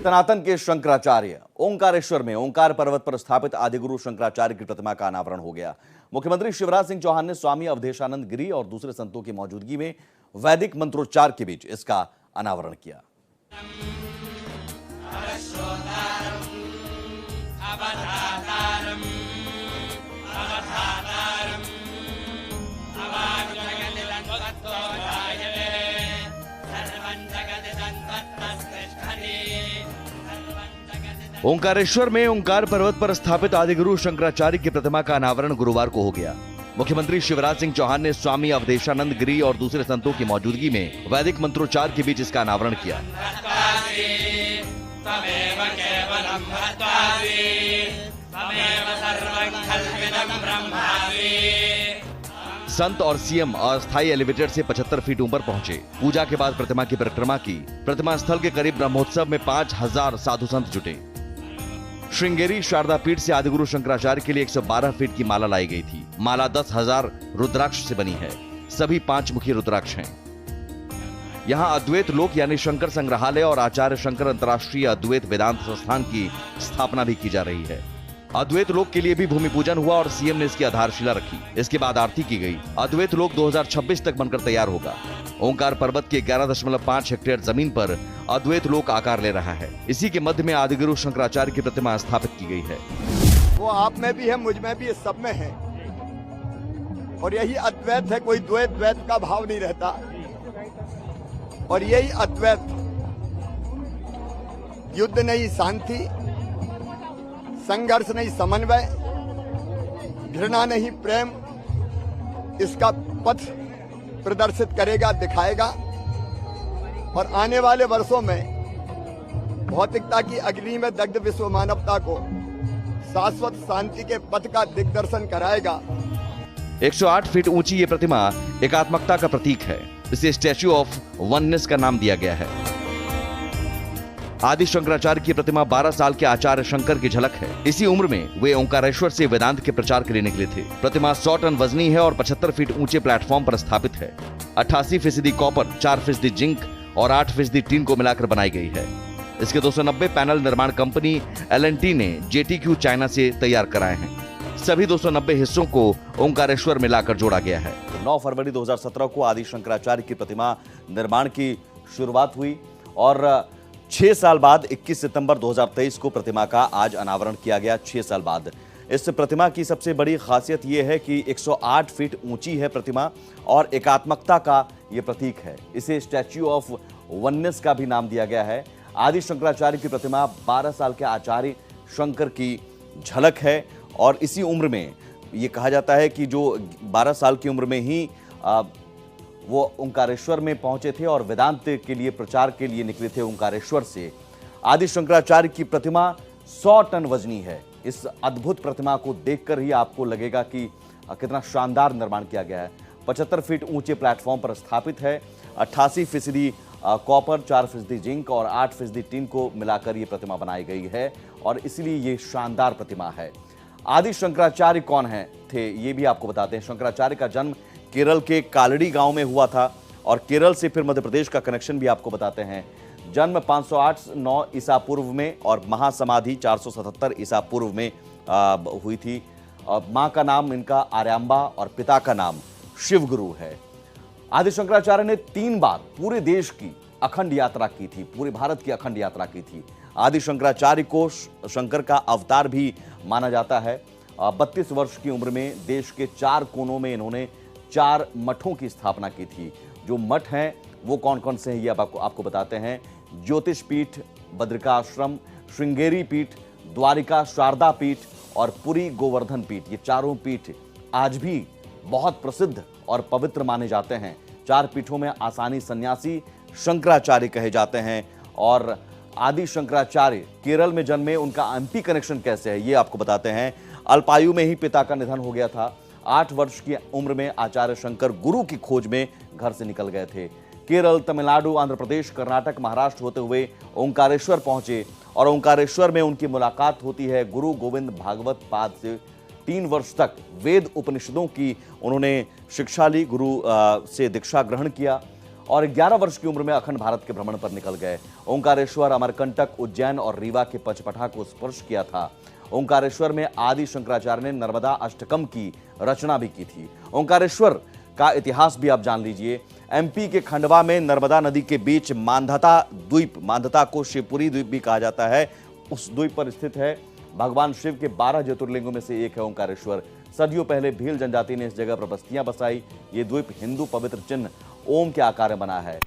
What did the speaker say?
सनातन के शंकराचार्य ओंकारेश्वर में ओंकार पर्वत पर स्थापित आदिगुरु शंकराचार्य की प्रतिमा का अनावरण हो गया। मुख्यमंत्री शिवराज सिंह चौहान ने स्वामी अवधेशानंद गिरी और दूसरे संतों की मौजूदगी में वैदिक मंत्रोच्चार के बीच इसका अनावरण किया। ओंकारेश्वर में ओंकार पर्वत पर स्थापित आदिगुरु शंकराचार्य की प्रतिमा का अनावरण गुरुवार को हो गया। मुख्यमंत्री शिवराज सिंह चौहान ने स्वामी अवधेशानंद गिरी और दूसरे संतों की मौजूदगी में वैदिक मंत्रोच्चार के बीच इसका अनावरण किया। संत और सीएम अस्थायी एलिवेटेड से 75 फीट ऊपर पहुंचे। पूजा के बाद प्रतिमा की परिक्रमा की। प्रतिमा स्थल के करीब ब्रह्मोत्सव में 5000 साधु संत जुटे। श्रृंगेरी शारदा पीठ से आदिगुरु शंकराचार्य के लिए 112 फीट की माला लाई गई थी। माला 10,000 रुद्राक्ष से बनी है। सभी 5 मुखी रुद्राक्ष हैं। यहाँ अद्वैत लोक यानी शंकर संग्रहालय और आचार्य शंकर अंतर्राष्ट्रीय अद्वैत वेदांत संस्थान की स्थापना भी की जा रही है। अद्वैत लोक के लिए भी भूमि पूजन हुआ और सीएम ने इसकी आधारशिला रखी। इसके बाद आरती की गई। अद्वैत लोक 2026 तक बनकर तैयार होगा। ओंकार पर्वत के 11.5 हेक्टेयर जमीन पर अद्वैत लोक आकार ले रहा है। इसी के मध्य में आदिगुरु शंकराचार्य की प्रतिमा स्थापित की गई है। वो आप में भी है, मुझ में भी है, सब में है। और यही अद्वैत है, कोई द्वैत द्वैत का भाव नहीं रहता। और यही अद्वैत, युद्ध नहीं शांति, संघर्ष नहीं समन्वय, घृणा नहीं प्रेम, इसका पथ प्रदर्शित करेगा, दिखाएगा। और आने वाले वर्षों में भौतिकता की अग्नि में दग्ध विश्व मानवता को शाश्वत शांति के पथ का दिग्दर्शन कराएगा। 108 फीट ऊंची ये प्रतिमा एकात्मकता का प्रतीक है। इसे स्टैच्यू ऑफ वननेस का नाम दिया गया है। आदि शंकराचार्य की प्रतिमा 12 साल के आचार्य शंकर की झलक है। इसी उम्र में वे ओंकारेश्वर से वेदांत के प्रचार के लिए निकले थे। प्रतिमा 100 टन वजनी है और 75 फीट ऊंचे प्लेटफॉर्म पर स्थापित है। 88% कॉपर, 4% जिंक और 8% टीन को मिलाकर बनाई गई है। इसके 290 पैनल निर्माण कंपनी L&T ने JTQ चाइना से तैयार कराए हैं। सभी 290 हिस्सों को ओंकारेश्वर में लाकर जोड़ा गया है। 9 फरवरी 2017 को आदि शंकराचार्य की प्रतिमा निर्माण की शुरुआत हुई और 6 साल बाद 21 सितंबर 2023 को प्रतिमा का आज अनावरण किया गया। 6 साल बाद इस प्रतिमा की सबसे बड़ी खासियत यह है कि 108 फीट ऊंची है प्रतिमा और एकात्मकता का यह प्रतीक है। इसे स्टैच्यू ऑफ वननेस का भी नाम दिया गया है। आदि शंकराचार्य की प्रतिमा 12 साल के आचार्य शंकर की झलक है और इसी उम्र में यह कहा जाता है कि जो 12 साल की उम्र में ही वो ओंकारेश्वर में पहुंचे थे और वेदांत के लिए प्रचार के लिए निकले थे ओंकारेश्वर से। आदि शंकराचार्य की प्रतिमा 100 टन वजनी है। इस अद्भुत प्रतिमा को देखकर ही आपको लगेगा कि कितना शानदार निर्माण किया गया है। 75 फीट ऊंचे प्लेटफॉर्म पर स्थापित है। 88% कॉपर, 4% जिंक और 8% टीन को मिलाकर ये प्रतिमा बनाई गई है और इसलिए ये शानदार प्रतिमा है। आदि शंकराचार्य कौन थे ये भी आपको बताते हैं। शंकराचार्य का जन्म केरल के कालड़ी गांव में हुआ था और केरल से फिर मध्य प्रदेश का कनेक्शन भी आपको बताते हैं। जन्म 508-9 ईसा पूर्व में और महासमाधि 477 ईसा पूर्व में हुई थी। मां का नाम इनका आर्यांबा और पिता का नाम शिवगुरु है। आदि शंकराचार्य ने 3 बार पूरे देश की अखंड यात्रा की थी, पूरे भारत की अखंड यात्रा की थी। आदि शंकराचार्य को शंकर का अवतार भी माना जाता है। 32 वर्ष की उम्र में देश के 4 कोनों में इन्होंने 4 मठों की स्थापना की थी। जो मठ हैं वो कौन कौन से हैं ये आपको बताते हैं। ज्योतिष पीठ, बद्रिकाश्रम, श्रृंगेरी पीठ, द्वारिका शारदा पीठ और पुरी गोवर्धन पीठ, ये चारों पीठ आज भी बहुत प्रसिद्ध और पवित्र माने जाते हैं। 4 पीठों में आसानी सन्यासी शंकराचार्य कहे जाते हैं। और आदि शंकराचार्य केरल में जन्मे, उनका MP कनेक्शन कैसे है ये आपको बताते हैं। अल्पायु में ही पिता का निधन हो गया था। 8 वर्ष की उम्र में आचार्य शंकर गुरु की खोज में घर से निकल गए थे। केरल, तमिलनाडु, आंध्र प्रदेश, कर्नाटक, महाराष्ट्र होते हुए ओंकारेश्वर पहुंचे और ओंकारेश्वर में उनकी मुलाकात होती है गुरु गोविंद भागवत पाद से। 3 वर्ष तक वेद उपनिषदों की उन्होंने शिक्षा ली, गुरु से दीक्षा ग्रहण किया और 11 वर्ष की उम्र में अखंड भारत के भ्रमण पर निकल गए। ओंकारेश्वर, अमरकंटक, उज्जैन और रीवा के पंचपठा को स्पर्श किया था। ओंकारेश्वर में आदि शंकराचार्य ने नर्मदा अष्टकम की रचना भी की थी। ओंकारेश्वर का इतिहास भी आप जान लीजिए। एमपी के खंडवा में नर्मदा नदी के बीच मांधाता द्वीप, मांधाता को शिवपुरी द्वीप भी कहा जाता है, उस द्वीप पर स्थित है। भगवान शिव के 12 ज्योतिर्लिंगों में से एक है ओंकारेश्वर। सदियों पहले भील जनजाति ने इस जगह पर बस्तियां बसाई। ये द्वीप हिंदू पवित्र चिन्ह ओम के आकार में बना है।